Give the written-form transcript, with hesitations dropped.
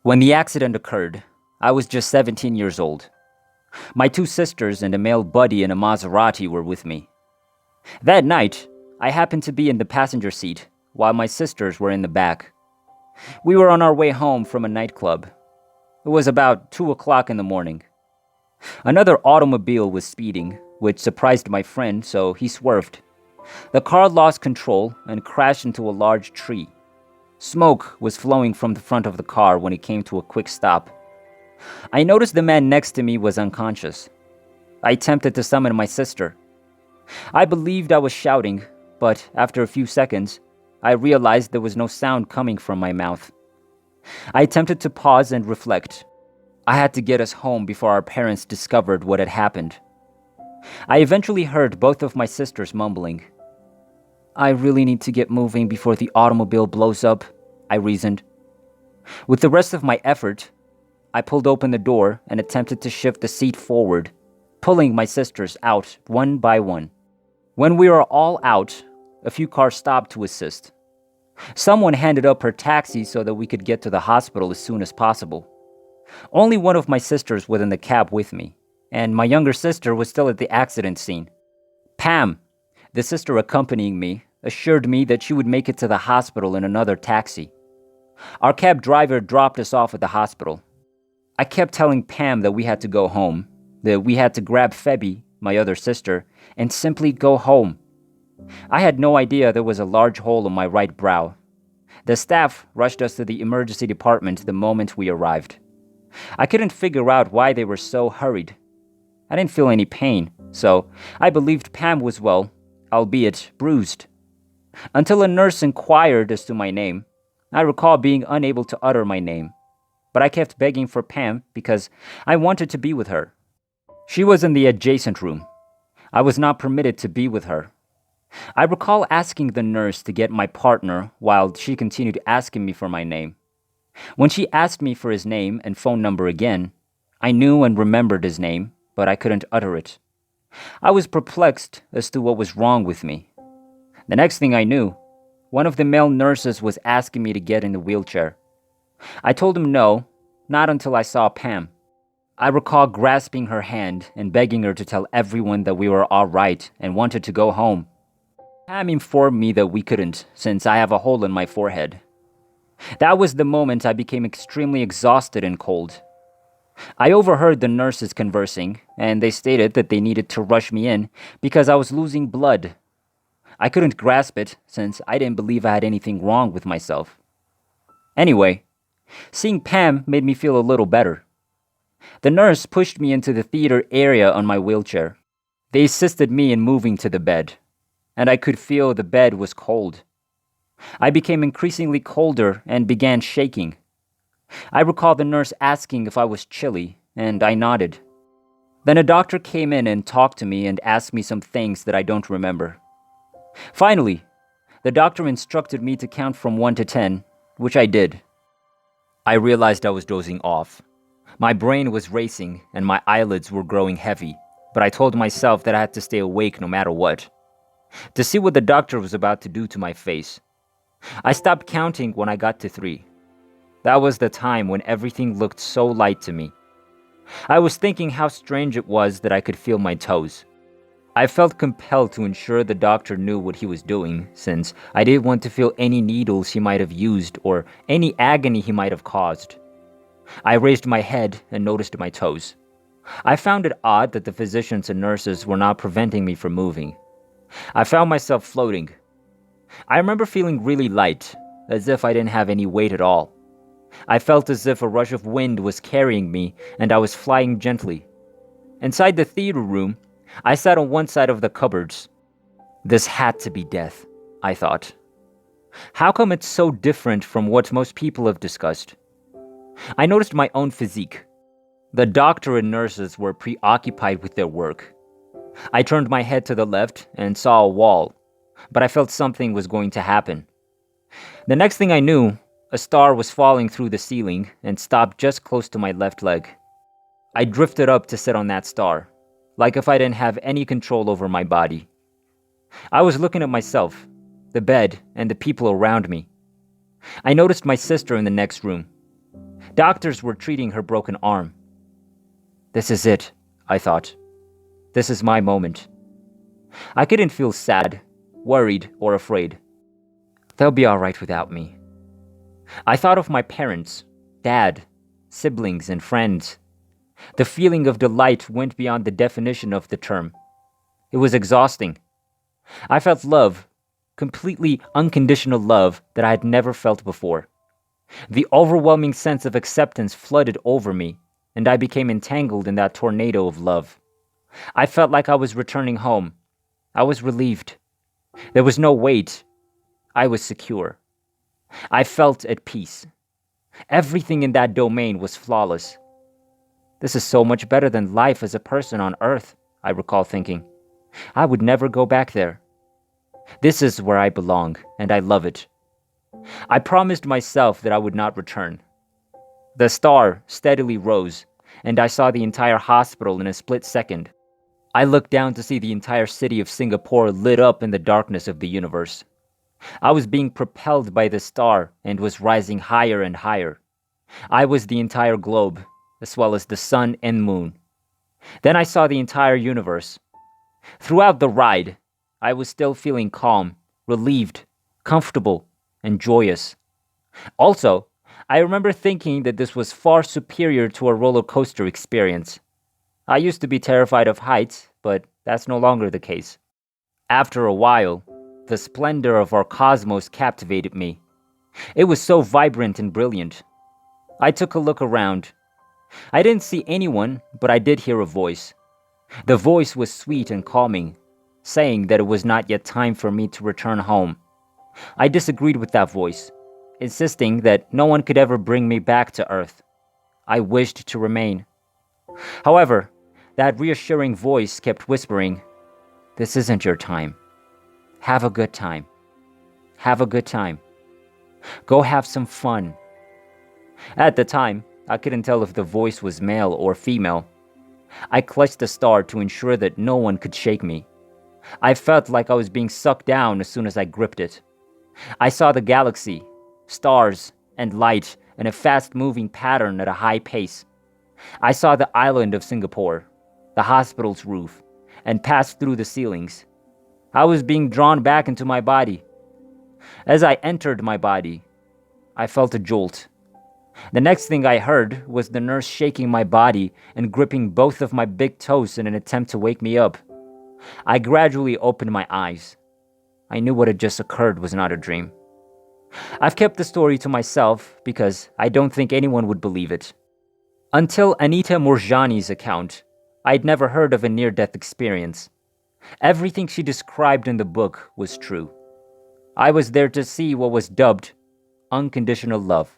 When the accident occurred, I was just 17 years old. My two sisters and a male buddy in a Maserati were with me. That night, I happened to be in the passenger seat, while my sisters were in the back. We were on our way home from a nightclub. It was about 2 o'clock in the morning. Another automobile was speeding, which surprised my friend, so he swerved. The car lost control and crashed into a large tree. Smoke was flowing from the front of the car when it came to a quick stop. I noticed the man next to me was unconscious. I attempted to summon my sister. I believed I was shouting, but after a few seconds, I realized there was no sound coming from my mouth. I attempted to pause and reflect. I had to get us home before our parents discovered what had happened. I eventually heard both of my sisters mumbling. "I really need to get moving before the automobile blows up," I reasoned. With the rest of my effort, I pulled open the door and attempted to shift the seat forward, pulling my sisters out one by one. When we were all out, a few cars stopped to assist. Someone handed up her taxi so that we could get to the hospital as soon as possible. Only one of my sisters was in the cab with me, and my younger sister was still at the accident scene. Pam, the sister accompanying me, assured me that she would make it to the hospital in another taxi. Our cab driver dropped us off at the hospital. I kept telling Pam that we had to go home, that we had to grab Febby, my other sister, and simply go home. I had no idea there was a large hole in my right brow. The staff rushed us to the emergency department the moment we arrived. I couldn't figure out why they were so hurried. I didn't feel any pain, so I believed Pam was well, albeit bruised. Until a nurse inquired as to my name, I recall being unable to utter my name, but I kept begging for Pam because I wanted to be with her. She was in the adjacent room. I was not permitted to be with her. I recall asking the nurse to get my partner while she continued asking me for my name. When she asked me for his name and phone number again, I knew and remembered his name, but I couldn't utter it. I was perplexed as to what was wrong with me. The next thing I knew, one of the male nurses was asking me to get in the wheelchair. I told him no, not until I saw Pam. I recall grasping her hand and begging her to tell everyone that we were all right and wanted to go home. Pam informed me that we couldn't, since I have a hole in my forehead. That was the moment I became extremely exhausted and cold. I overheard the nurses conversing, and they stated that they needed to rush me in because I was losing blood. I couldn't grasp it, since I didn't believe I had anything wrong with myself. Anyway, seeing Pam made me feel a little better. The nurse pushed me into the theater area on my wheelchair. They assisted me in moving to the bed, and I could feel the bed was cold. I became increasingly colder and began shaking. I recall the nurse asking if I was chilly, and I nodded. Then a doctor came in and talked to me and asked me some things that I don't remember. Finally, the doctor instructed me to count from 1 to 10, which I did. I realized I was dozing off. My brain was racing and my eyelids were growing heavy, but I told myself that I had to stay awake no matter what. To see what the doctor was about to do to my face. I stopped counting when I got to 3. That was the time when everything looked so light to me. I was thinking how strange it was that I could feel my toes. I felt compelled to ensure the doctor knew what he was doing, since I didn't want to feel any needles he might have used or any agony he might have caused. I raised my head and noticed my toes. I found it odd that the physicians and nurses were not preventing me from moving. I found myself floating. I remember feeling really light, as if I didn't have any weight at all. I felt as if a rush of wind was carrying me and I was flying gently. Inside the theater room, I sat on one side of the cupboards. This had to be death, I thought. How come it's so different from what most people have discussed? I noticed my own physique. The doctor and nurses were preoccupied with their work. I turned my head to the left and saw a wall, but I felt something was going to happen. The next thing I knew, a star was falling through the ceiling and stopped just close to my left leg. I drifted up to sit on that star, like if I didn't have any control over my body. I was looking at myself, the bed, and the people around me. I noticed my sister in the next room. Doctors were treating her broken arm. This is it, I thought. This is my moment. I couldn't feel sad, worried, or afraid. They'll be all right without me. I thought of my parents, dad, siblings, and friends. The feeling of delight went beyond the definition of the term. It was exhausting. I felt love, completely unconditional love that I had never felt before. The overwhelming sense of acceptance flooded over me, and I became entangled in that tornado of love. I felt like I was returning home. I was relieved. There was no weight. I was secure. I felt at peace. Everything in that domain was flawless. This is so much better than life as a person on Earth, I recall thinking. I would never go back there. This is where I belong, and I love it. I promised myself that I would not return. The star steadily rose, and I saw the entire hospital in a split second. I looked down to see the entire city of Singapore lit up in the darkness of the universe. I was being propelled by the star and was rising higher and higher. I was the entire globe, as well as the sun and moon. Then I saw the entire universe. Throughout the ride, I was still feeling calm, relieved, comfortable, and joyous. Also, I remember thinking that this was far superior to a roller coaster experience. I used to be terrified of heights, but that's no longer the case. After a while, the splendor of our cosmos captivated me. It was so vibrant and brilliant. I took a look around. I didn't see anyone, but I did hear a voice. The voice was sweet and calming, saying that it was not yet time for me to return home. I disagreed with that voice, insisting that no one could ever bring me back to Earth. I wished to remain. However, that reassuring voice kept whispering, "This isn't your time. Have a good time. Have a good time. Go have some fun." At the time, I couldn't tell if the voice was male or female. I clutched the star to ensure that no one could shake me. I felt like I was being sucked down as soon as I gripped it. I saw the galaxy, stars, and light in a fast-moving pattern at a high pace. I saw the island of Singapore, the hospital's roof, and passed through the ceilings. I was being drawn back into my body. As I entered my body, I felt a jolt. The next thing I heard was the nurse shaking my body and gripping both of my big toes in an attempt to wake me up. I gradually opened my eyes. I knew what had just occurred was not a dream. I've kept the story to myself because I don't think anyone would believe it. Until Anita Moorjani's account, I'd never heard of a near-death experience. Everything she described in the book was true. I was there to see what was dubbed unconditional love.